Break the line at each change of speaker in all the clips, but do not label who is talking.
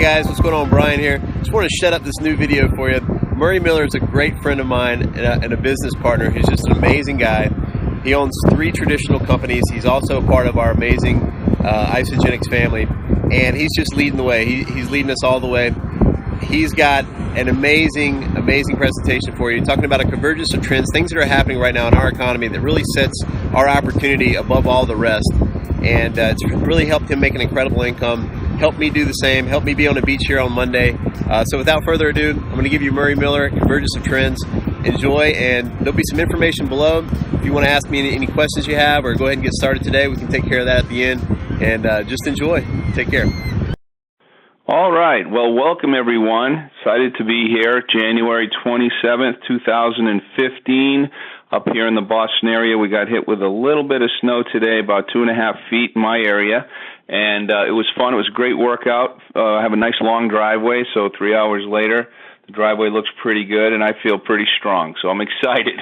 guys, what's going on? Brian here. Just want to set up this new video for you. Murray Miller is a great friend of mine and a business partner. He's just an amazing guy. He owns 3 traditional companies. He's also a part of our amazing Isagenix family, and he's just leading the way. He's leading us all the way. He's got an amazing presentation for you, talking about a convergence of trends, things that are happening right now in our economy that really sets our opportunity above all the rest. And it's really helped him make an incredible income, helped me do the same, helped me be on the beach here on Monday. So without further ado, I'm going to give you Murray Miller, Convergence of Trends. Enjoy, and there'll be some information below. If you want to ask me any questions you have or go ahead and get started today, we can take care of that at the end. And just enjoy. Take care.
All right. Well, welcome, everyone. Excited to be here, January 27th, 2015. Up here in the Boston area, we got hit with a little bit of snow today, about 2.5 feet in my area. And it was fun. It was a great workout. I have a nice long driveway, so 3 hours later, the driveway looks pretty good, and I feel pretty strong. So I'm excited.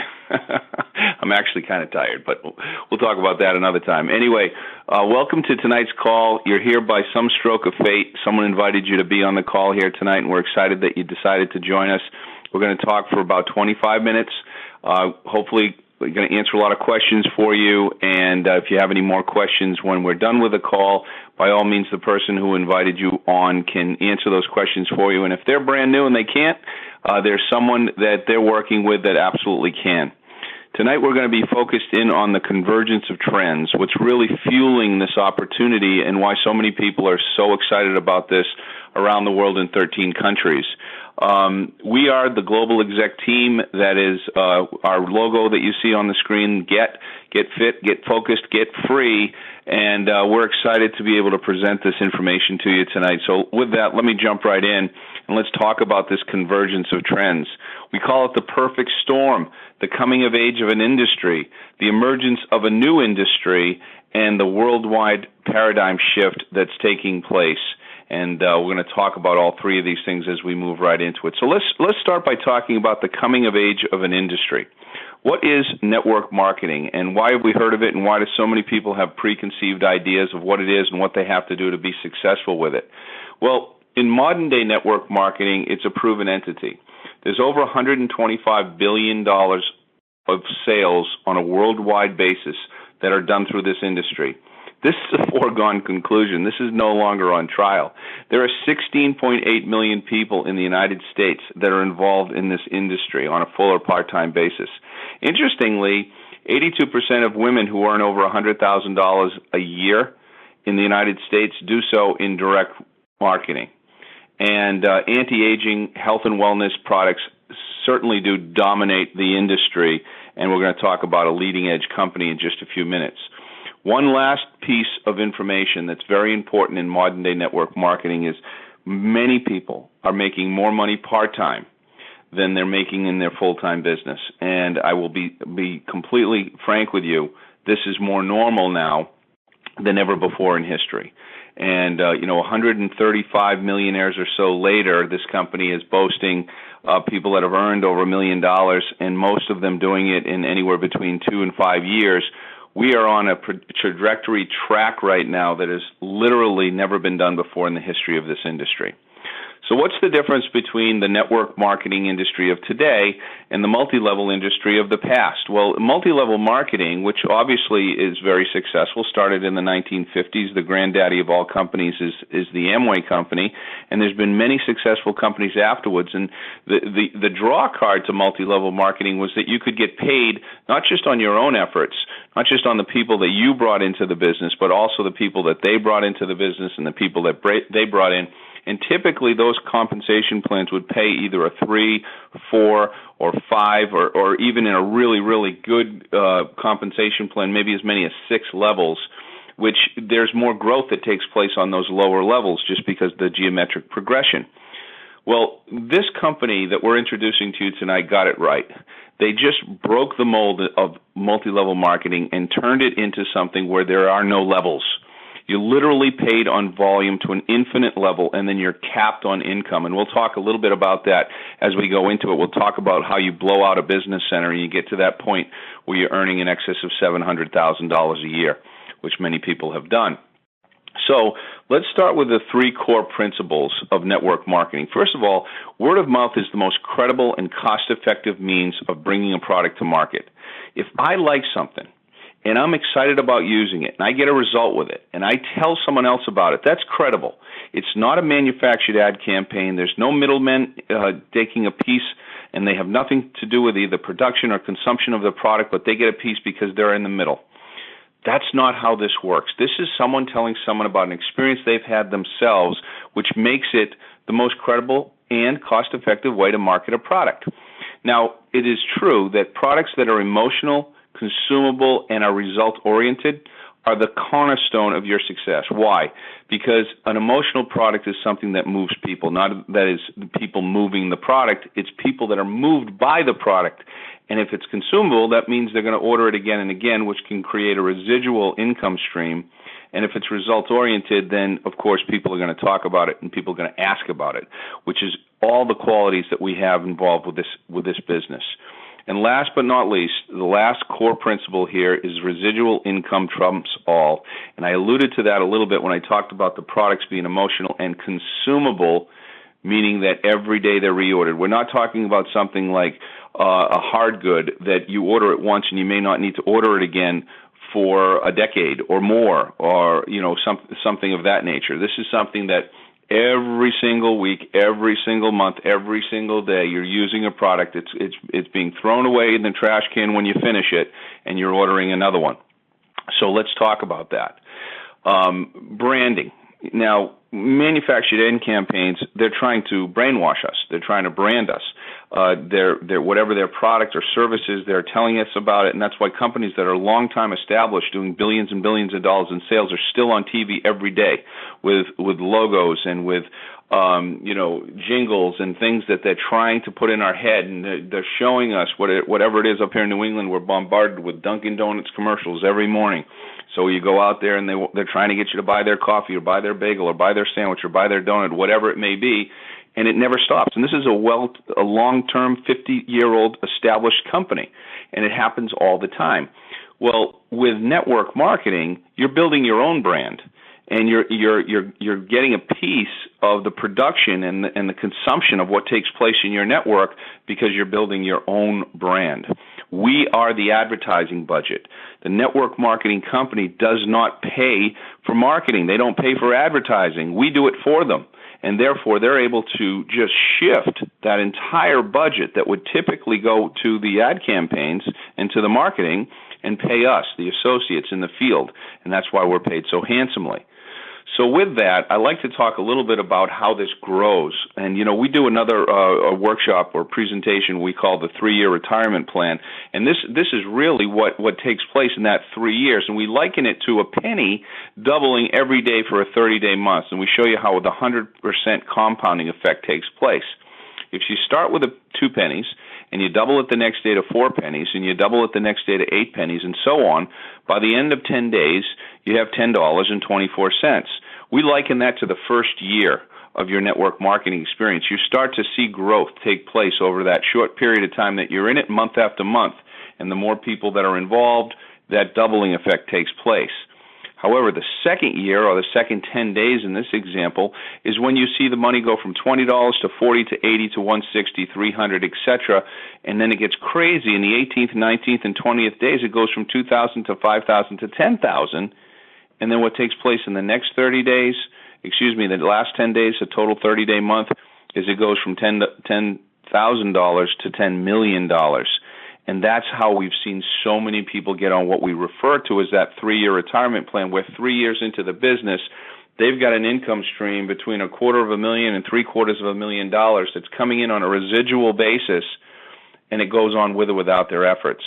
I'm actually kind of tired, but we'll talk about that another time. Anyway, welcome to tonight's call. You're here by some stroke of fate. Someone invited you to be on the call here tonight, and we're excited that you decided to join us. We're going to talk for about 25 minutes. Hopefully, we're going to answer a lot of questions for you, and if you have any more questions when we're done with the call, by all means, the person who invited you on can answer those questions for you. And if they're brand new and they can't, there's someone that they're working with that absolutely can. Tonight we're going to be focused in on the convergence of trends, what's really fueling this opportunity and why so many people are so excited about this around the world in 13 countries. We are the Global Exec Team. That is our logo that you see on the screen, Get Fit, Get Focused, Get Free, and we're excited to be able to present this information to you tonight. So with that, let me jump right in, and let's talk about this convergence of trends. We call it the perfect storm, the coming of age of an industry, the emergence of a new industry, and the worldwide paradigm shift that's taking place. And we're going to talk about all 3 of these things as we move right into it. So let's start by talking about the coming of age of an industry. What is network marketing, and why have we heard of it, and why do so many people have preconceived ideas of what it is and what they have to do to be successful with it? Well, in modern-day network marketing, it's a proven entity. There's over $125 billion of sales on a worldwide basis that are done through this industry. This is a foregone conclusion. This is no longer on trial. There are 16.8 million people in the United States that are involved in this industry on a full or part-time basis. Interestingly, 82% of women who earn over $100,000 a year in the United States do so in direct marketing. And anti-aging health and wellness products certainly do dominate the industry, and we're going to talk about a leading-edge company in just a few minutes. One last piece of information that's very important in modern-day network marketing is many people are making more money part-time than they're making in their full-time business. And I will be completely frank with you, this is more normal now than ever before in history. And, 135 millionaires or so later, this company is boasting people that have earned over $1 million, and most of them doing it in anywhere between 2 and 5 years. We are on a trajectory track right now that has literally never been done before in the history of this industry. So what's the difference between the network marketing industry of today and the multi-level industry of the past? Well, multi-level marketing, which obviously is very successful, started in the 1950s. The granddaddy of all companies is the Amway company, and there's been many successful companies afterwards. And the draw card to multi-level marketing was that you could get paid not just on your own efforts, not just on the people that you brought into the business, but also the people that they brought into the business and the people that they brought in. And typically those compensation plans would pay either a 3, 4, or 5, or even in a really, really good compensation plan, maybe as many as 6 levels, which there's more growth that takes place on those lower levels just because of the geometric progression. Well, this company that we're introducing to you tonight got it right. They just broke the mold of multi-level marketing and turned it into something where there are no levels. You're literally paid on volume to an infinite level, and then you're capped on income. And we'll talk a little bit about that as we go into it. We'll talk about how you blow out a business center and you get to that point where you're earning in excess of $700,000 a year, which many people have done. So Let's start with the three core principles of network marketing. First of all, word of mouth is the most credible and cost-effective means of bringing a product to market. If I like something and I'm excited about using it and I get a result with it and I tell someone else about it, that's credible. It's not a manufactured ad campaign. There's no middlemen taking a piece, and they have nothing to do with either production or consumption of the product, but they get a piece because they're in the middle. That's not how this works. This is someone telling someone about an experience they've had themselves, which makes it the most credible and cost-effective way to market a product. Now, it is true that products that are emotional, consumable, and are result-oriented are the cornerstone of your success. Why? Because an emotional product is something that moves people, not that is people moving the product. It's people that are moved by the product. And if it's consumable, that means they're going to order it again and again, which can create a residual income stream. And if it's results-oriented, then, of course, people are going to talk about it and people are going to ask about it, which is all the qualities that we have involved with this business. And last but not least, the last core principle here is residual income trumps all. And I alluded to that a little bit when I talked about the products being emotional and consumable, meaning that every day they're reordered. We're not talking about something like a hard good that you order it once and you may not need to order it again for a decade or more, or something of that nature. This is something that every single week, every single month, every single day, you're using a product. It's being thrown away in the trash can when you finish it, and you're ordering another one. So let's talk about that. Branding. Now, manufactured end campaigns, they're trying to brainwash us. They're trying to brand us. They're whatever their product or services, they're telling us about it, and that's why companies that are long time established, doing billions and billions of dollars in sales, are still on TV every day with logos and with jingles and things that they're trying to put in our head, and they're showing us whatever it is. Up here in New England, we're bombarded with Dunkin' Donuts commercials every morning. So you go out there and they're trying to get you to buy their coffee or buy their bagel or buy their sandwich or buy their donut, whatever it may be, and it never stops. And this is a long-term, 50-year-old established company, and it happens all the time. Well, with network marketing, you're building your own brand, and you're getting a piece of the production and the consumption of what takes place in your network because you're building your own brand. We are the advertising budget. The network marketing company does not pay for marketing. They don't pay for advertising. We do it for them. And therefore, they're able to just shift that entire budget that would typically go to the ad campaigns and to the marketing and pay us, the associates in the field. And that's why we're paid so handsomely. So with that, I'd like to talk a little bit about how this grows. And, we do another workshop or presentation we call the 3-year retirement plan. And this is really what takes place in that 3 years. And we liken it to a penny doubling every day for a 30-day month. And we show you how the 100% compounding effect takes place. If you start with 2 pennies and you double it the next day to 4 pennies and you double it the next day to 8 pennies and so on, by the end of 10 days, you have $10.24. We liken that to the first year of your network marketing experience. You start to see growth take place over that short period of time that you're in it, month after month. And the more people that are involved, that doubling effect takes place. However, the second year, or the second 10 days in this example, is when you see the money go from $20 to $40 to $80 to $160, $300, etc. And then it gets crazy. In the 18th, 19th, and 20th days, it goes from $2,000 to $5,000 to $10,000. And then what takes place in the next 30 days, the last 10 days, a total 30-day month, is it goes from $10,000 to $10 million. And that's how we've seen so many people get on what we refer to as that 3-year retirement plan, where 3 years into the business, they've got an income stream between $250,000 and $750,000 that's coming in on a residual basis, and it goes on with or without their efforts.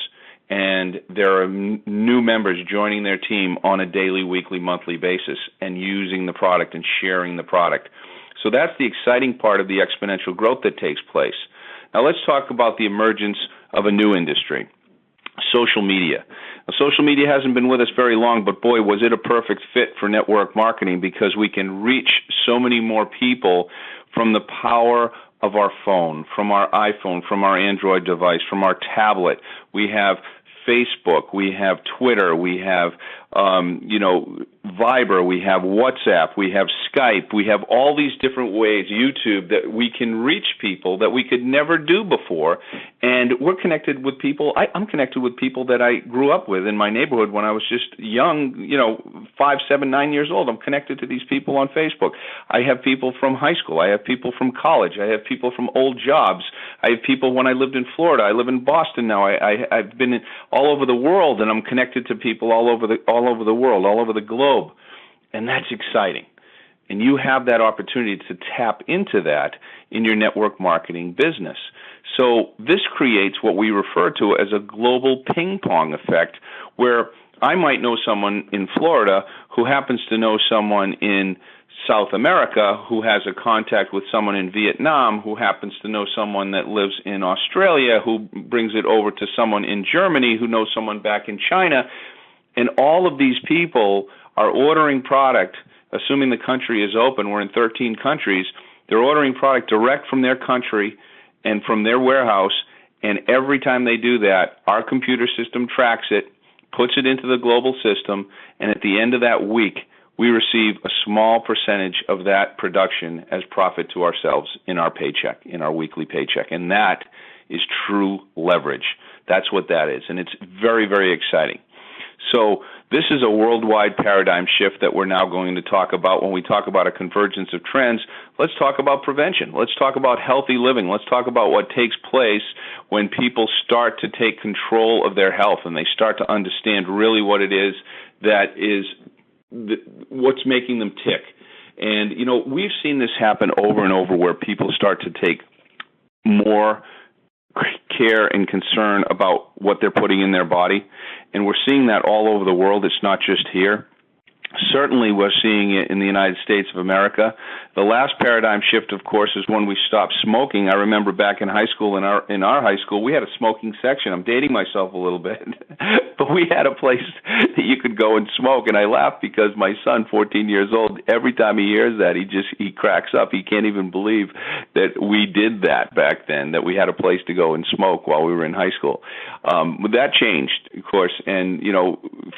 And there are new members joining their team on a daily, weekly, monthly basis and using the product and sharing the product. So that's the exciting part of the exponential growth that takes place. Now let's talk about the emergence of a new industry, social media. Now, social media hasn't been with us very long, but boy, was it a perfect fit for network marketing, because we can reach so many more people from the power of our phone, from our iPhone, from our Android device, from our tablet. We have Facebook, we have Twitter, we have Viber, we have WhatsApp, we have Skype, we have all these different ways, YouTube, that we can reach people that we could never do before. And we're connected with people. I'm connected with people that I grew up with in my neighborhood when I was just young, 5, 7, 9 years old. I'm connected to these people on Facebook. I have people from high school. I have people from college. I have people from old jobs. I have people when I lived in Florida. I live in Boston now. I've been all over the world, and I'm connected to people all over the world, all over the globe. And that's exciting. And you have that opportunity to tap into that in your network marketing business. So this creates what we refer to as a global ping pong effect, where I might know someone in Florida who happens to know someone in South America who has a contact with someone in Vietnam who happens to know someone that lives in Australia who brings it over to someone in Germany who knows someone back in China. And all of these people are ordering product, assuming the country is open. We're in 13 countries. They're ordering product direct from their country and from their warehouse, and every time they do that, our computer system tracks it, puts it into the global system, and at the end of that week, we receive a small percentage of that production as profit to ourselves in our paycheck, in our weekly paycheck. And that is true leverage. That's what that is, and it's very, very exciting. So this is a worldwide paradigm shift that we're now going to talk about. When we talk about a convergence of trends, let's talk about prevention. Let's talk about healthy living. Let's talk about what takes place when people start to take control of their health and they start to understand really what it is that is what's making them tick. And, we've seen this happen over and over where people start to take more care and concern about what they're putting in their body. And we're seeing that all over the world. It's not just here. Certainly we're seeing it in the United States of America. The last paradigm shift, of course, is when we stopped smoking. I remember back in high school, in our high school, we had a smoking section. I'm dating myself a little bit. But we had a place that you could go and smoke. And I laugh because my son, 14 years old, every time he hears that, he cracks up. He can't even believe that we did that back then, that we had a place to go and smoke while we were in high school. But that changed, of course, and,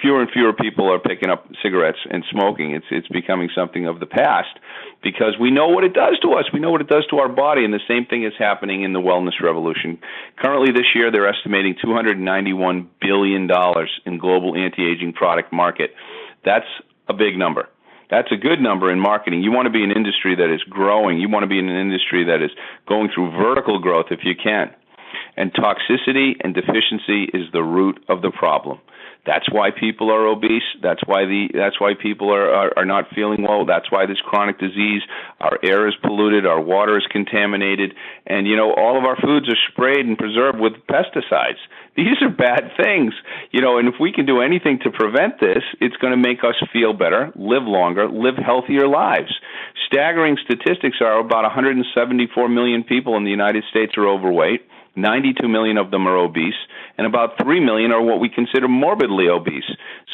fewer and fewer people are picking up cigarettes and smoking. It's becoming something of the past because we know what it does to us. We know what it does to our body, and the same thing is happening in the wellness revolution. Currently this year, they're estimating $291 billion in global anti-aging product market. That's a big number. That's a good number in marketing. You want to be an industry that is growing. You want to be in an industry that is going through vertical growth if you can. And toxicity and deficiency is the root of the problem. That's why people are obese. That's why people are not feeling well. That's why this chronic disease. Our air is polluted. Our water is contaminated. And, all of our foods are sprayed and preserved with pesticides. These are bad things, and if we can do anything to prevent this, it's going to make us feel better, live longer, live healthier lives. Staggering statistics are about 174 million people in the United States are overweight. 92 million of them are obese, and about 3 million are what we consider morbidly obese.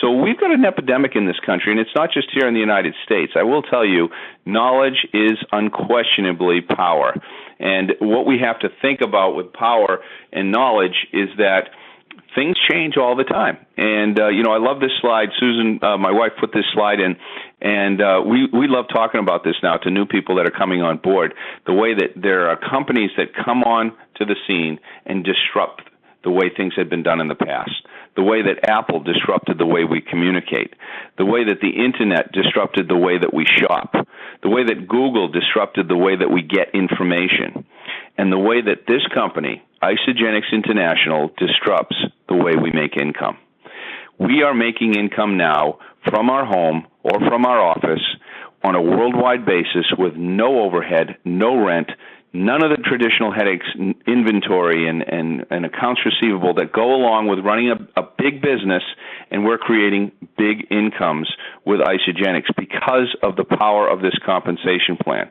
So we've got an epidemic in this country, and it's not just here in the United States. I will tell you, knowledge is unquestionably power. And what we have to think about with power and knowledge is that things change all the time. And, I love this slide. Susan, my wife, put this slide in, and we love talking about this now to new people that are coming on board, the way that there are companies that come on to the scene and disrupt the way things had been done in the past, the way that Apple disrupted the way we communicate, the way that the Internet disrupted the way that we shop, the way that Google disrupted the way that we get information, and the way that this company, Isagenix International, disrupts the way we make income. We are making income now from our home or from our office on a worldwide basis with no overhead, no rent, none of the traditional headaches, inventory and accounts receivable that go along with running a big business, and we're creating big incomes with Isagenix because of the power of this compensation plan.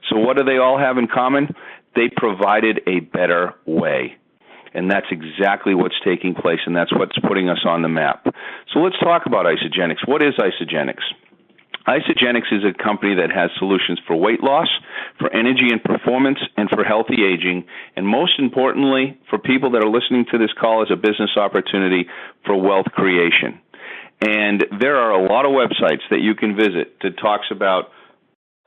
So what do they all have in common? They provided a better way. And that's exactly what's taking place, and that's what's putting us on the map. So let's talk about Isagenix. What is Isagenix? Isagenix is a company that has solutions for weight loss, for energy and performance, and for healthy aging, and most importantly, for people that are listening to this call as a business opportunity for wealth creation. And there are a lot of websites that you can visit that talks about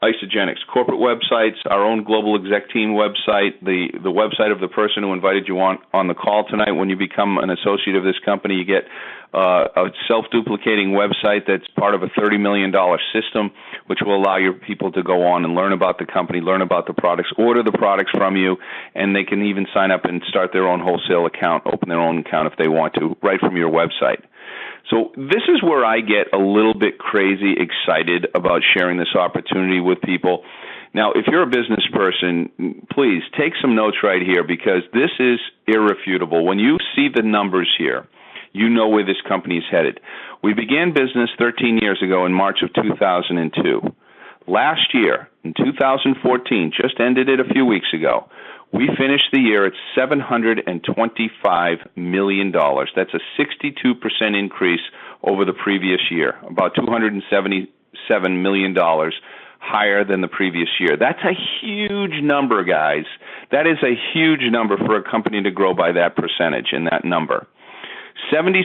Isagenix, corporate websites, our own global exec team website, the website of the person who invited you on the call tonight. When you become an associate of this company, you get a self-duplicating website that's part of a $30 million system, which will allow your people to go on and learn about the company, learn about the products, order the products from you, and they can even sign up and start their own wholesale account, open their own account if they want to, right from your website. So this is where I get a little bit crazy excited about sharing this opportunity with people. Now, if you're a business person, please take some notes right here, because this is irrefutable. When you see the numbers here, you know where this company is headed. We began business 13 years ago in March of 2002. Last year, in 2014, just ended it a few weeks ago, we finished the year at $725 million. That's a 62% increase over the previous year, about $277 million higher than the previous year. That's a huge number, guys. That is a huge number for a company to grow by that percentage and that number. 76%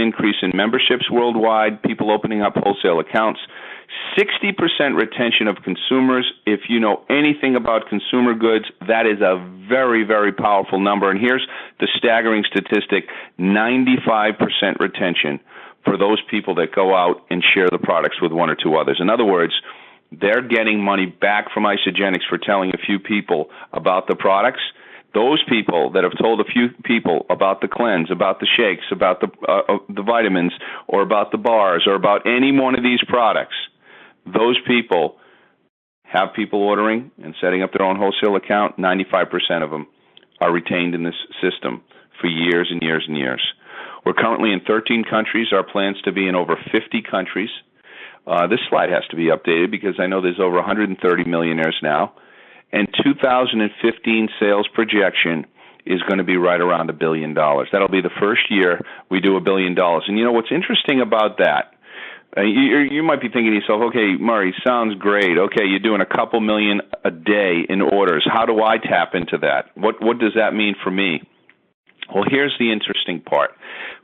increase in memberships worldwide, people opening up wholesale accounts, 60% retention of consumers. If you know anything about consumer goods, that is a very, very powerful number. And here's the staggering statistic, 95% retention for those people that go out and share the products with one or two others. In other words, they're getting money back from Isagenix for telling a few people about the products. Those people that have told a few people about the cleanse, about the shakes, about the vitamins, or about the bars, or about any one of these products, those people have people ordering and setting up their own wholesale account. 95% of them are retained in this system for years and years and years. We're currently in 13 countries. Our plan's to be in over 50 countries. This slide has to be updated because I know there's over 130 millionaires now. And 2015 sales projection is going to be right around $1 billion. That'll be the first year we do $1 billion. And you know what's interesting about that? You might be thinking to yourself, okay, Murray, sounds great. Okay, you're doing a couple million a day in orders. How do I tap into that? What does that mean for me? Well, here's the interesting part.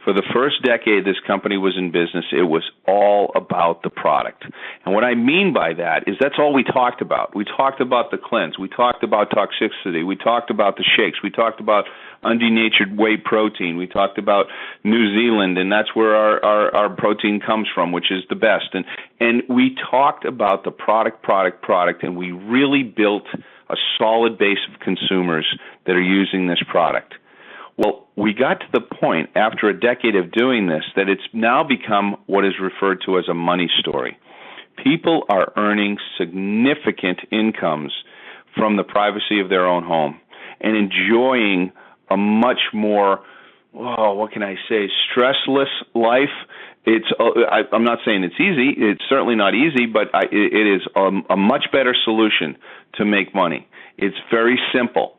For the first decade this company was in business, it was all about the product. And what I mean by that is that's all we talked about. We talked about the cleanse. We talked about toxicity. We talked about the shakes. We talked about undenatured whey protein. We talked about New Zealand, and that's where our protein comes from, which is the best. And we talked about the product, and we really built a solid base of consumers that are using this product. Well, we got to the point after a decade of doing this that it's now become what is referred to as a money story. People are earning significant incomes from the privacy of their own home and enjoying a much more, what can I say, stressless life. I'm not saying it's easy. It's certainly not easy, but it is a much better solution to make money. It's very simple.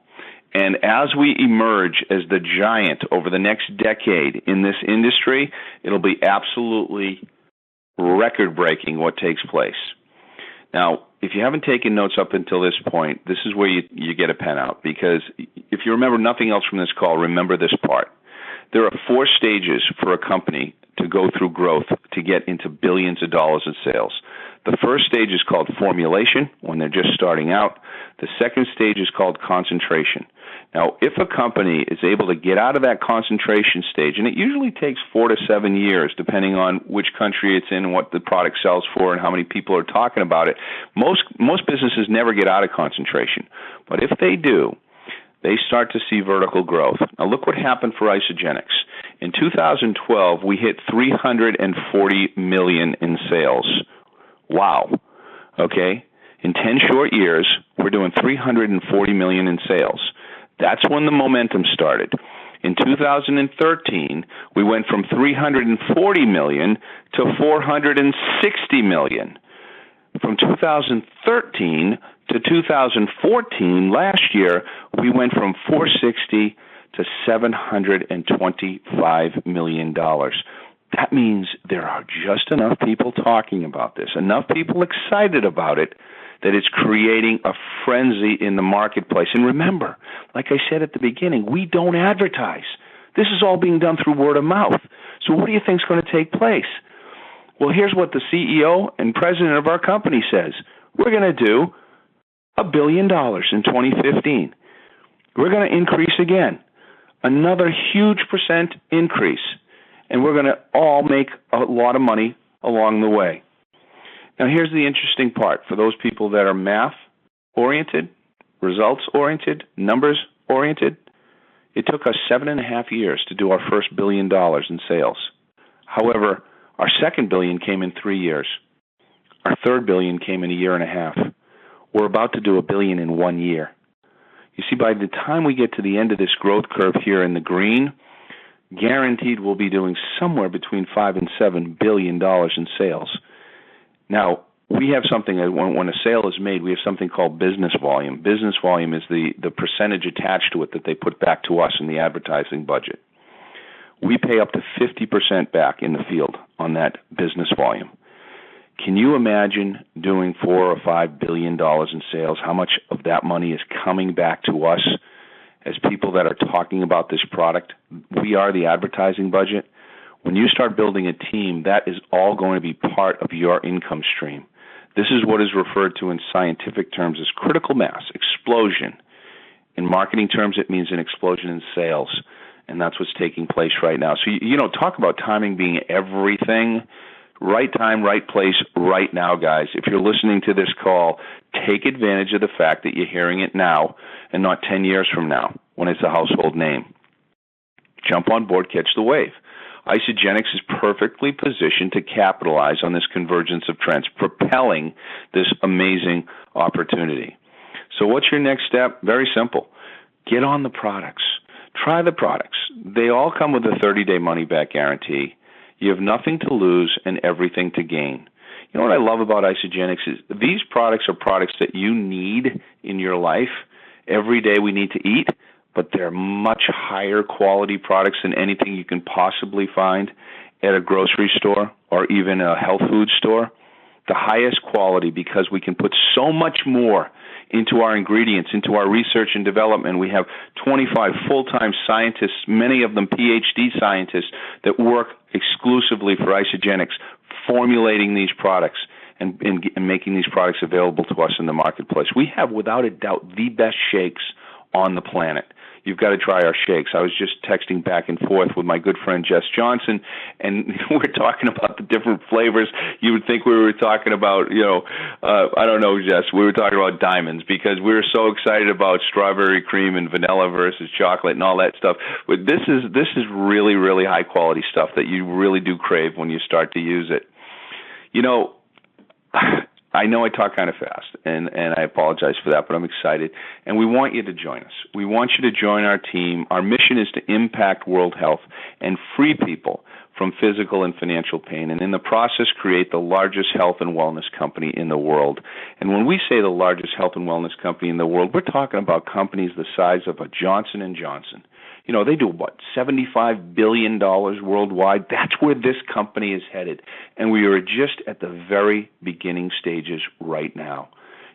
And as we emerge as the giant over the next decade in this industry, it'll be absolutely record-breaking what takes place. Now, if you haven't taken notes up until this point, this is where you get a pen out, because if you remember nothing else from this call, remember this part. There are 4 stages for a company to go through growth to get into billions of dollars in sales. The first stage is called formulation, when they're just starting out. The second stage is called concentration. Now, if a company is able to get out of that concentration stage, and it usually takes 4 to 7 years, depending on which country it's in and what the product sells for and how many people are talking about it, most businesses never get out of concentration. But if they do, they start to see vertical growth. Now, look what happened for Isagenix. In 2012, we hit $340 million in sales. Wow. Okay? In 10 short years, we're doing $340 million in sales. That's when the momentum started. In 2013, we went from $340 million to $460 million. From 2013 to 2014, last year, we went from $460 to $725 million. That means there are just enough people talking about this, enough people excited about it, that it's creating a frenzy in the marketplace. And remember, like I said at the beginning, we don't advertise. This is all being done through word of mouth. So what do you think is going to take place? Well, here's what the CEO and president of our company says. We're going to do $1 billion in 2015. We're going to increase again, another huge percent increase, and we're going to all make a lot of money along the way. Now, here's the interesting part for those people that are math-oriented, results-oriented, numbers-oriented. It took us 7.5 years to do our first $1 billion in sales. However, our second billion came in 3 years. Our third billion came in 1.5 years. We're about to do $1 billion in 1 year. You see, by the time we get to the end of this growth curve here in the green, guaranteed we'll be doing somewhere between $5 and $7 billion in sales. Now, we have something that when a sale is made, we have something called business volume. Business volume is the percentage attached to it that they put back to us in the advertising budget. We pay up to 50% back in the field on that business volume. Can you imagine doing $4 or $5 billion in sales? How much of that money is coming back to us as people that are talking about this product? We are the advertising budget. When you start building a team, that is all going to be part of your income stream. This is what is referred to in scientific terms as critical mass, explosion. In marketing terms, it means an explosion in sales, and that's what's taking place right now. So, talk about timing being everything. Right time, right place, right now, guys. If you're listening to this call, take advantage of the fact that you're hearing it now and not 10 years from now when it's a household name. Jump on board, catch the wave. Isagenix is perfectly positioned to capitalize on this convergence of trends, propelling this amazing opportunity. So what's your next step? Very simple. Get on the products. Try the products. They all come with a 30-day money-back guarantee. You have nothing to lose and everything to gain. You know what I love about Isagenix is these products are products that you need in your life. Every day we need to eat, but they're much higher quality products than anything you can possibly find at a grocery store or even a health food store. The highest quality because we can put so much more into our ingredients, into our research and development. We have 25 full-time scientists, many of them PhD scientists, that work exclusively for Isagenix, formulating these products and making these products available to us in the marketplace. We have, without a doubt, the best shakes on the planet. You've got to try our shakes. I was just texting back and forth with my good friend Jess Johnson, and we're talking about the different flavors. You would think we were talking about, I don't know, Jess, we were talking about diamonds because we were so excited about strawberry cream and vanilla versus chocolate and all that stuff. But this is really, really high quality stuff that you really do crave when you start to use it. I know I talk kind of fast, and I apologize for that, but I'm excited. And we want you to join us. We want you to join our team. Our mission is to impact world health and free people from physical and financial pain, and in the process create the largest health and wellness company in the world. And when we say the largest health and wellness company in the world, we're talking about companies the size of a Johnson & Johnson. They do, $75 billion worldwide? That's where this company is headed. And we are just at the very beginning stages right now.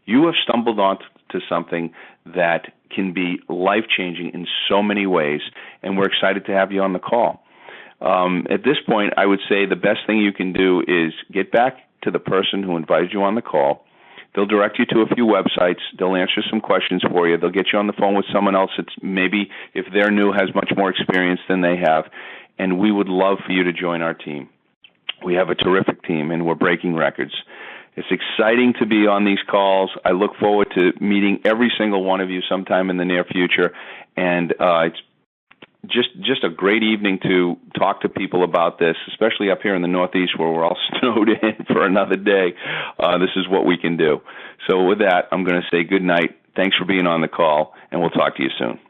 You have stumbled onto something that can be life-changing in so many ways, and we're excited to have you on the call. At this point, I would say the best thing you can do is get back to the person who invited you on the call. They'll direct you to a few websites. They'll answer some questions for you. They'll get you on the phone with someone else that's maybe, if they're new, has much more experience than they have. And we would love for you to join our team. We have a terrific team, and we're breaking records. It's exciting to be on these calls. I look forward to meeting every single one of you sometime in the near future. And it's just a great evening to talk to people about this, especially up here in the Northeast where we're all snowed in for another day. This is what we can do. So with that, I'm going to say good night. Thanks for being on the call, and we'll talk to you soon.